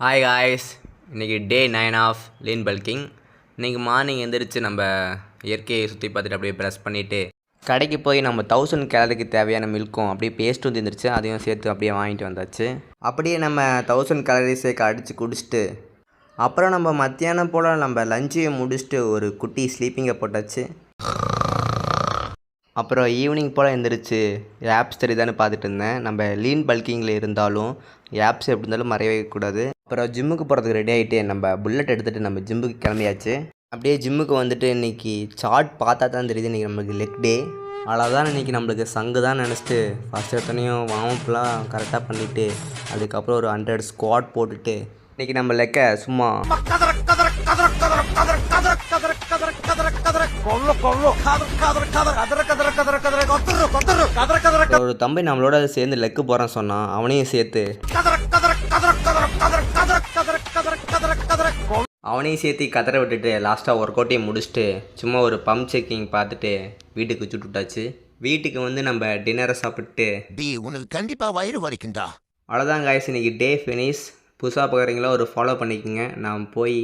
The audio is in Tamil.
ஹாய் காய்ஸ், இன்றைக்கி டே 9 ஆஃப் லீன் பல்கிங். இன்றைக்கி மார்னிங் எழுந்திரிச்சு நம்ம இயற்கையை சுற்றி பார்த்துட்டு அப்படியே ப்ரெஷ் பண்ணிவிட்டு கடைக்கு போய் நம்ம 1000 கேலரிக்கு தேவையான மில்க்கும் அப்படியே பேஸ்ட் வந்து இருந்துருச்சு, அதையும் சேர்த்து அப்படியே வாங்கிட்டு வந்தாச்சு. அப்படியே நம்ம 1000 கேலரிஸை அடித்து குடிச்சிட்டு அப்புறம் நம்ம மத்தியானம் போல் நம்ம லஞ்சையும் முடிச்சுட்டு ஒரு குட்டி ஸ்லீப்பிங்கை போட்டாச்சு. அப்புறம் ஈவினிங் போல் எழுந்திரிச்சு ஆப்ஸ் தெரியுதான்னு பார்த்துட்டு இருந்தேன். நம்ம லீன் பல்கிங்கில் இருந்தாலும் ஆப்ஸ் எப்படி இருந்தாலும் மறைய வைக்கக்கூடாது. அப்புறம் ஜிம்முக்கு போகிறதுக்கு ரெடி ஆகிட்டு நம்ம புல்லட் எடுத்துகிட்டு நம்ம ஜிம்முக்கு கிளம்பியாச்சு. அப்படியே ஜிம்முக்கு வந்துட்டு இன்றைக்கி சார்ட் பார்த்தா தான் தெரியுது இன்றைக்கி நம்மளுக்கு லெக் டே. அவ்வளோதான், இன்றைக்கி நம்மளுக்கு சங்கு தான் நினச்சிட்டு ஃபஸ்ட் எடுத்தோடனையும் வார்ம்அப்லாம் கரெக்டாக பண்ணிவிட்டு அதுக்கப்புறம் ஒரு 100 ஸ்குவாட் போட்டுட்டு இன்றைக்கி நம்ம லெக்கை சும்மா ஒரு தம்பி நம்மளோட சேர்ந்து லெக்கு போகிறான்னு சொன்னான், அவனையும் சேர்த்து கதற விட்டுட்டு லாஸ்ட்டாக ஒர்க் அவுட்டையும் முடிச்சுட்டு சும்மா ஒரு பம்ப் செக்கிங் பார்த்துட்டு வீட்டுக்கு சுட்டுட்டாச்சு. வீட்டுக்கு வந்து நம்ம டின்னரை சாப்பிட்டு உனக்கு கண்டிப்பாக வயிறு வலிக்குண்டா. அவ்வளோதான் காய்ஸ், இன்னைக்கு டே ஃபினிஷ். புதுசாக பார்க்குறீங்களா ஒரு ஃபாலோ பண்ணிக்கோங்க. நான் போய்